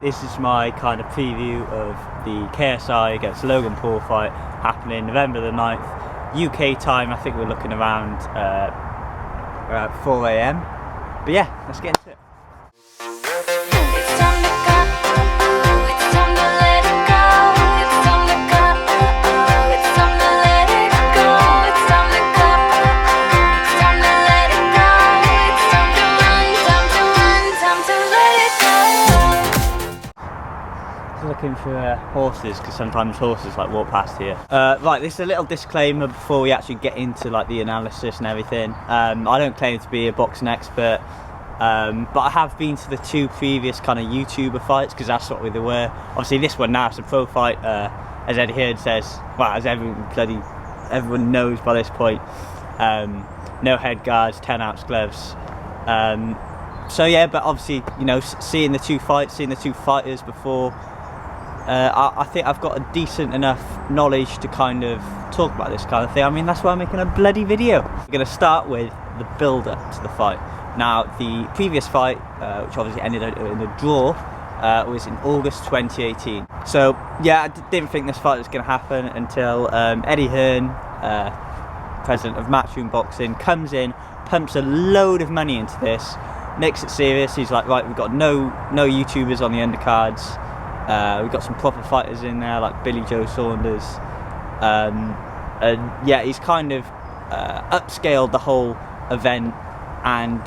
This is my kind of preview of the KSI against Logan Paul fight happening November the 9th, UK time. I think we're looking around 4 AM. But yeah, let's get into it. Looking for horses, because sometimes horses like walk past here. Right, this is a little disclaimer before we actually get into like the analysis and everything. I don't claim to be a boxing expert, but I have been to the two previous kind of YouTuber fights, because that's what they were. Obviously this one now is a pro fight, as Eddie Heard says, well, as everyone knows by this point. No head guards, 10-ounce gloves. So yeah, but obviously, you know, seeing the two fighters before, I think I've got a decent enough knowledge to kind of talk about this kind of thing. I mean, that's why I'm making a bloody video. We're going to start with the build-up to the fight. Now, the previous fight, which obviously ended in a draw, was in August 2018. So, yeah, I didn't think this fight was going to happen until Eddie Hearn, president of Matchroom Boxing, comes in, pumps a load of money into this, makes it serious. He's like, right, we've got no YouTubers on the undercards. We've got some proper fighters in there, like Joe-Saunders. And yeah, he's kind of upscaled the whole event, and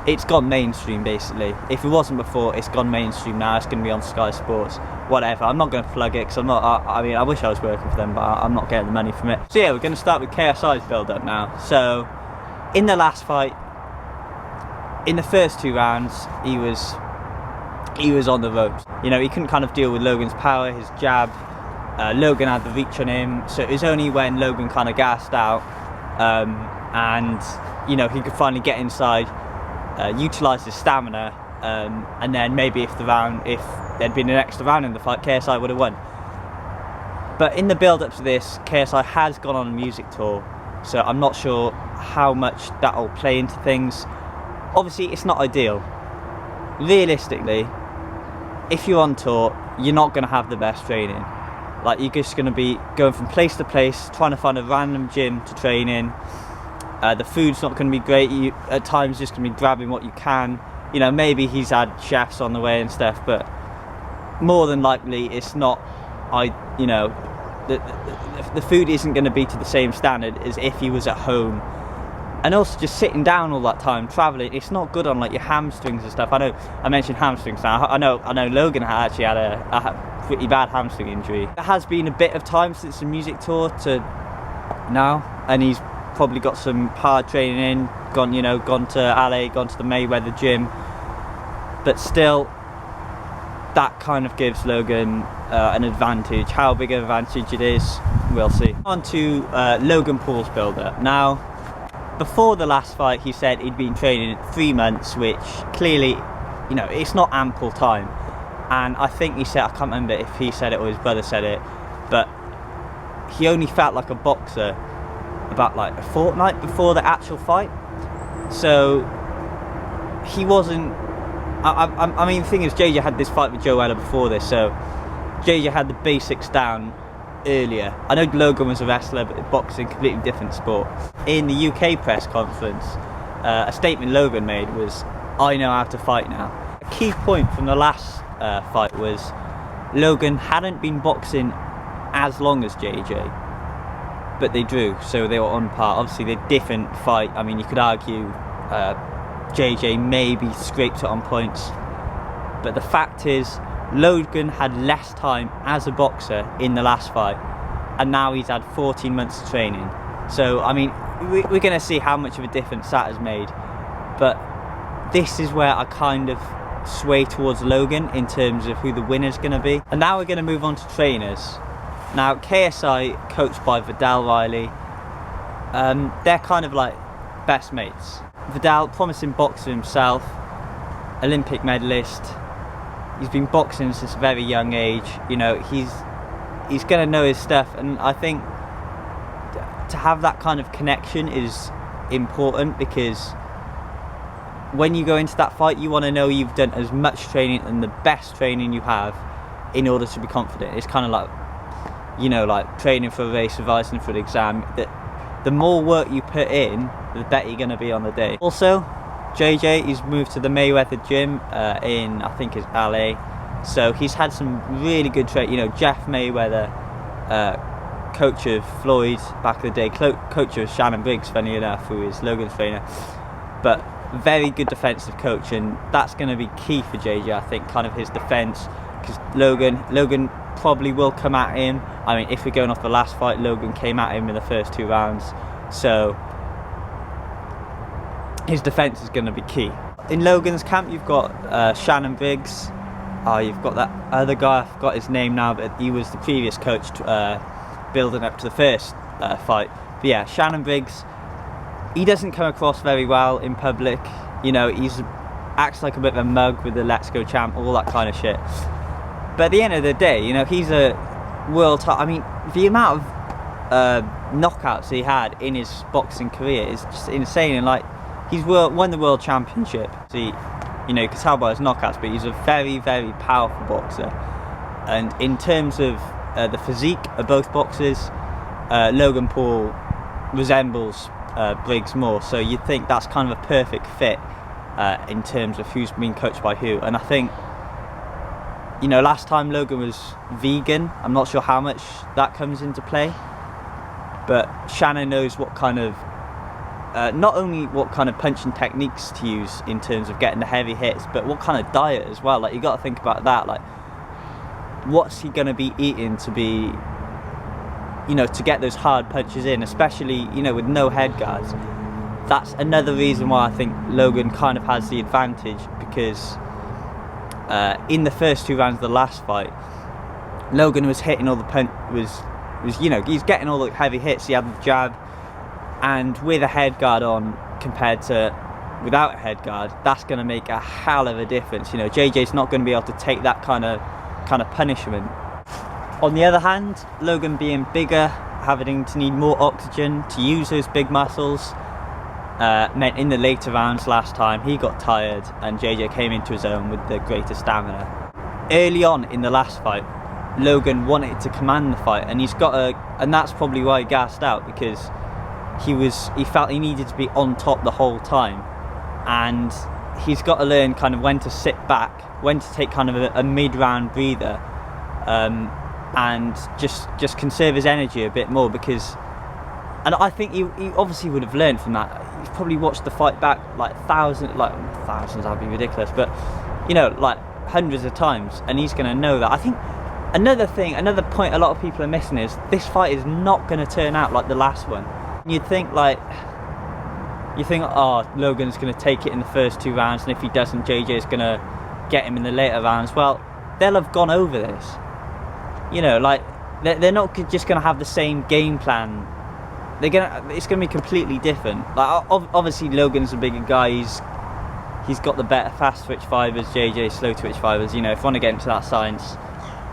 it's gone mainstream basically. If it wasn't before, it's gone mainstream now. It's going to be on Sky Sports, whatever. I'm not going to plug it, because I'm not. I mean, I wish I was working for them, but I'm not getting the money from it. So yeah, we're going to start with KSI's build-up now. So in the last fight, in the first 2 rounds, he was on the ropes. You know, he couldn't kind of deal with Logan's power, his jab. Logan had the reach on him, so it was only when Logan kind of gassed out, and you know, he could finally get inside, utilise his stamina, and then maybe if there'd been an extra round in the fight, KSI would have won. But in the build-up to this, KSI has gone on a music tour, so I'm not sure how much that'll play into things. Obviously, it's not ideal. Realistically, if you're on tour, you're not going to have the best training. Like, you're just going to be going from place to place, trying to find a random gym to train in. The food's not going to be great. You at times just going to be grabbing what you can. You know, maybe he's had chefs on the way and stuff, but more than likely it's not. You know, the food isn't going to be to the same standard as if he was at home. And also, just sitting down all that time, travelling, it's not good on like your hamstrings and stuff. I know I mentioned hamstrings now. I know Logan actually had a pretty bad hamstring injury. It has been a bit of time since the music tour to now, and he's probably got some hard training in, gone to LA, gone to the Mayweather gym. But still, that kind of gives Logan an advantage. How big an advantage it is, we'll see. On to Logan Paul's build-up. Now, before the last fight, he said he'd been training 3 months, which clearly, you know, it's not ample time. And I think he said, I can't remember if he said it or his brother said it, but he only felt like a boxer about like a fortnight before the actual fight. So he wasn't. I mean, the thing is, JJ had this fight with Joella before this, so JJ had the basics down earlier. I know Logan was a wrestler, but boxing, completely different sport. In the UK press conference, a statement Logan made was, "I know how to fight now." A key point from the last fight was Logan hadn't been boxing as long as JJ, but they drew, so they were on par. Obviously, they're different fight. I mean, you could argue JJ maybe scraped it on points, but the fact is, Logan had less time as a boxer in the last fight, and now he's had 14 months of training. So, I mean, we're going to see how much of a difference that has made. But this is where I kind of sway towards Logan in terms of who the winner's going to be. And now we're going to move on to trainers. Now, KSI, coached by Vidal Riley, they're kind of like best mates. Vidal, promising boxer himself, Olympic medalist. He's been boxing since a very young age. You know, he's going to know his stuff, and I think to have that kind of connection is important, because when you go into that fight, you want to know you've done as much training and the best training you have in order to be confident. It's kind of like, you know, like training for a race, revising for an exam. The more work you put in, the better you're going to be on the day. Also, JJ, he's moved to the Mayweather gym in, I think it's LA. So he's had some really good training. You know, Jeff Mayweather, coach of Floyd back in the day, coach of Shannon Briggs, funny enough, who is Logan's trainer. But very good defensive coach, and that's going to be key for JJ, I think, kind of his defense, because Logan probably will come at him. I mean, if we're going off the last fight, Logan came at him in the first 2 rounds, so his defense is going to be key. In Logan's camp, you've got Shannon Briggs. You've got that other guy, I forgot his name now, but he was the previous coach building up to the first fight. But yeah, Shannon Briggs, he doesn't come across very well in public. You know, acts like a bit of a mug with the "Let's Go champ," all that kind of shit. But at the end of the day, you know, he's a I mean, the amount of knockouts he had in his boxing career is just insane. And like, he's won the world championship. So you know, you can tell by his knockouts, but he's a very, very powerful boxer. And in terms of the physique of both boxers, Logan Paul resembles Briggs more. So you'd think that's kind of a perfect fit in terms of who's been coached by who. And I think, you know, last time Logan was vegan. I'm not sure how much that comes into play, but Shannon knows what kind of not only what kind of punching techniques to use in terms of getting the heavy hits, but what kind of diet as well. Like, you got to think about that. Like, what's he going to be eating to be, you know, to get those hard punches in, especially, you know, with no head guards. That's another reason why I think Logan kind of has the advantage, because in the first 2 rounds of the last fight, Logan was hitting all the was you know, he's getting all the heavy hits. He had the jab, and with a head guard on compared to without a head guard, that's going to make a hell of a difference. You know, JJ's not going to be able to take that kind of punishment. On the other hand, Logan being bigger, having to need more oxygen to use those big muscles, meant in the later rounds last time he got tired and JJ came into his own with the greater stamina. Early on in the last fight, Logan wanted to command the fight, and and that's probably why he gassed out, because he felt he needed to be on top the whole time, and he's got to learn kind of when to sit back, when to take kind of a mid-round breather, and just conserve his energy a bit more, because, and I think he obviously would have learned from that. He's probably watched the fight back like thousands, that'd be ridiculous, but you know, like hundreds of times, and he's going to know that. I think another point a lot of people are missing is this fight is not going to turn out like the last one. You'd think, oh, Logan's going to take it in the first 2 rounds, and if he doesn't, JJ's going to get him in the later rounds. Well, they'll have gone over this. You know, like, they're not just going to have the same game plan. It's going to be completely different. Like, obviously, Logan's a bigger guy. He's got the better fast twitch fibers. JJ slow twitch fibers. You know, if you want to get into that science,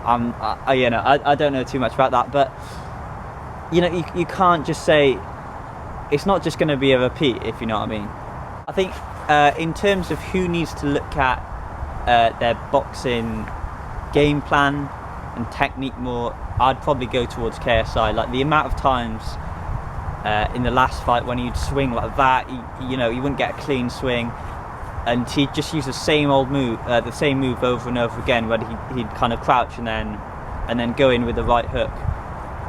I don't know too much about that, but you know, you can't just say it's not just going to be a repeat, if you know what I mean. I think in terms of who needs to look at their boxing game plan and technique more, I'd probably go towards KSI. Like, the amount of times in the last fight when he'd swing like that, you know, he wouldn't get a clean swing, and he'd just use the same move over and over again, where he'd kind of crouch and then go in with the right hook,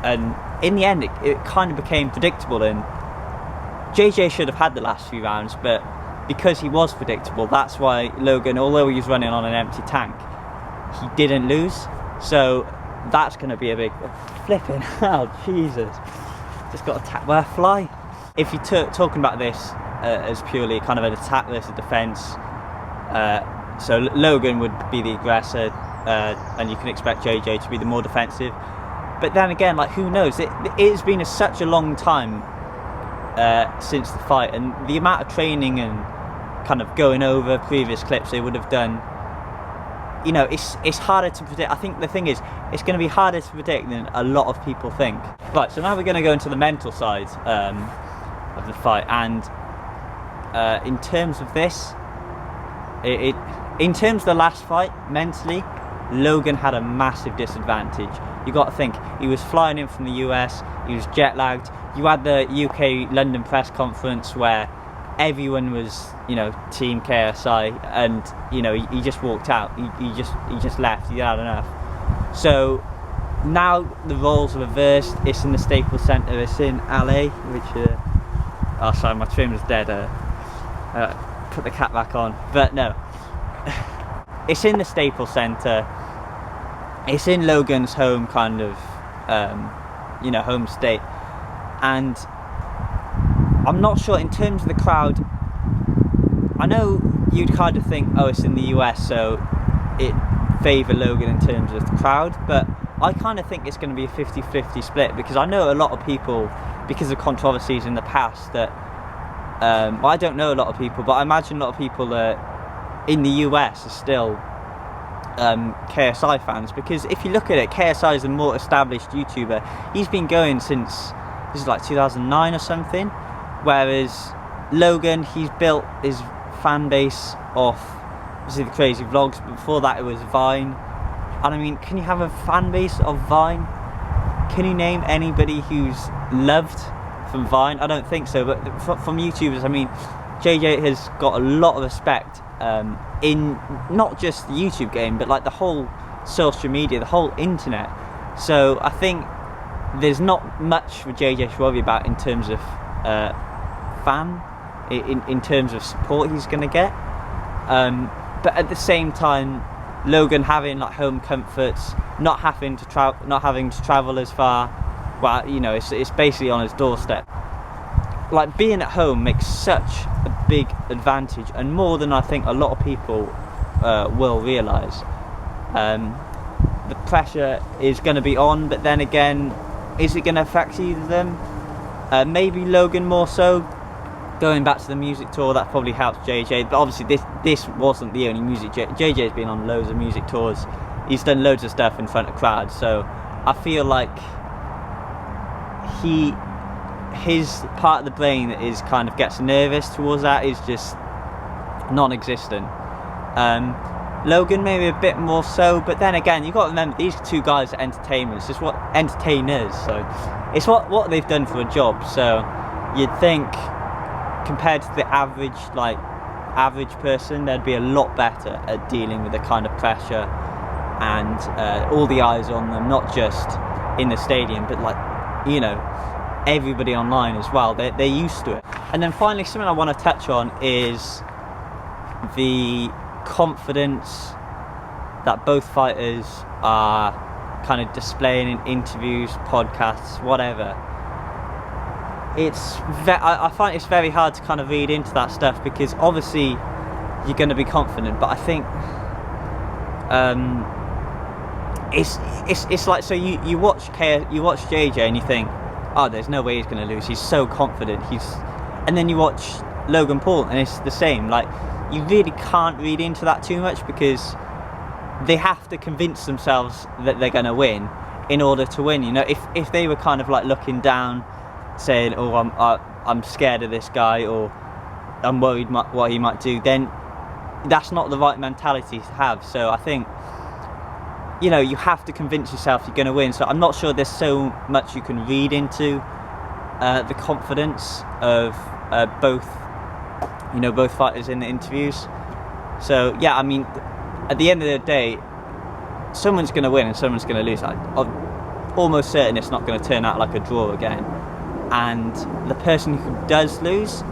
and in the end it kind of became predictable. And JJ should have had the last few rounds, but because he was predictable, that's why Logan, although he was running on an empty tank, he didn't lose. So that's going to be a big flipping hell. Jesus, just got attacked by a fly. If you're talking about this as purely kind of an attack versus defense, so Logan would be the aggressor, and you can expect JJ to be the more defensive. But then again, like, who knows? It's been such a long time since the fight, and the amount of training and kind of going over previous clips they would have done, you know, it's harder to predict. I think the thing is, it's going to be harder to predict than a lot of people think. Right, so now we're going to go into the mental side of the fight, and in terms of this, In terms of the last fight, mentally, Logan had a massive disadvantage. You got to think, he was flying in from the US, he was jet lagged. You had the UK London press conference where everyone was, you know, Team KSI, and you know, he just walked out. He just left. He had enough. So now the roles are reversed. It's in the Staples Center. It's in LA, which oh sorry, my trim was dead. Put the cap back on, but no. It's in the Staples Center. It's in Logan's home kind of, you know, home state, and I'm not sure in terms of the crowd. I know you'd kind of think, oh, it's in the US, so it favour Logan in terms of the crowd, but I kind of think it's going to be a 50-50 split, because I know a lot of people, because of controversies in the past, that well, I don't know a lot of people, but I imagine a lot of people that in the US are still KSI fans, because if you look at it, KSI is a more established YouTuber. He's been going since, this is like 2009 or something, whereas Logan, he's built his fan base off obviously the crazy vlogs, but before that it was Vine. And I mean, can you have a fan base of Vine? Can you name anybody who's loved from Vine? I don't think so, but from YouTubers, I mean, JJ has got a lot of respect in not just the YouTube game, but like the whole social media, the whole internet. So I think there's not much for JJ to worry about in terms of fan, in terms of support he's going to get. But at the same time, Logan having like home comforts, not having to travel as far. Well, you know, it's basically on his doorstep. Like, being at home makes such a big advantage, and more than I think a lot of people will realise. The pressure is going to be on, but then again, is it going to affect either of them? Maybe Logan more so. Going back to the music tour, that probably helps JJ, but obviously this wasn't the only music. JJ's been on loads of music tours. He's done loads of stuff in front of crowds, so I feel like his part of the brain that is kind of gets nervous towards that is just non-existent. Logan maybe a bit more so, but then again, you've got to remember, these two guys are entertainers. It's what entertainers, so it's what they've done for a job. So you'd think, compared to the average person, they'd be a lot better at dealing with the kind of pressure and all the eyes on them, not just in the stadium, but like, you know, everybody online as well. They're used to it. And then finally, something I want to touch on is the confidence that both fighters are kind of displaying in interviews, podcasts, whatever. I find it's very hard to kind of read into that stuff, because obviously you're going to be confident, but I think it's like, so you watch JJ and you think, oh, there's no way he's going to lose, he's so confident, and then you watch Logan Paul and it's the same. Like, you really can't read into that too much, because they have to convince themselves that they're going to win in order to win. You know, if they were kind of like looking down, saying, oh, I'm scared of this guy, or I'm worried what he might do, then that's not the right mentality to have. So I think, you know, you have to convince yourself you're going to win. So I'm not sure there's so much you can read into the confidence of both fighters in the interviews. So yeah, I mean, at the end of the day, someone's going to win and someone's going to lose. I'm almost certain it's not going to turn out like a draw again. And the person who does lose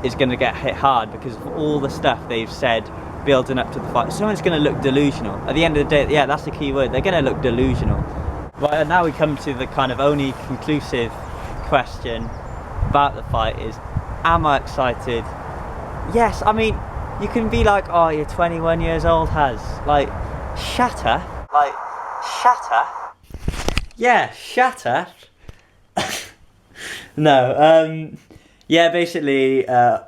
is going to get hit hard because of all the stuff they've said building up to the fight. Someone's going to look delusional. At the end of the day, yeah, that's the key word. They're going to look delusional. Right, and now we come to the kind of only conclusive question about the fight is, am I excited? Yes, I mean, you can be like, oh, you're 21 years old, Haz. Like, shatter. Like, shatter? Yeah, shatter. No, yeah, basically, I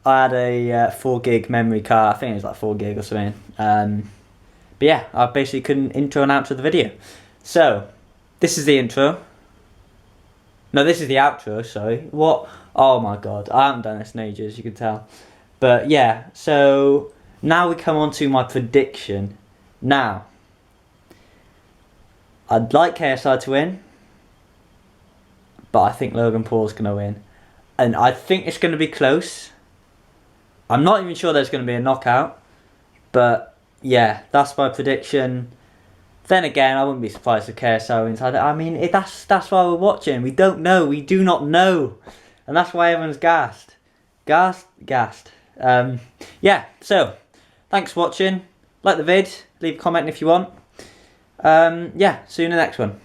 had a 4 gig memory card. I think it was like 4 gig or something. But yeah, I basically couldn't intro and outro the video. So, this is the intro. No, this is the outro, sorry. What? Oh my god, I haven't done this in ages, you can tell. But yeah, so Now we come on to my prediction. Now, I'd like KSI to win, but I think Logan Paul's going to win. And I think it's going to be close. I'm not even sure there's going to be a knockout. But yeah, that's my prediction. Then again, I wouldn't be surprised if KSI wins. I mean, that's why we're watching. We don't know. We do not know. And that's why everyone's gassed. Gassed. Yeah, so, thanks for watching. Like the vid. Leave a comment if you want. Yeah, see you in the next one.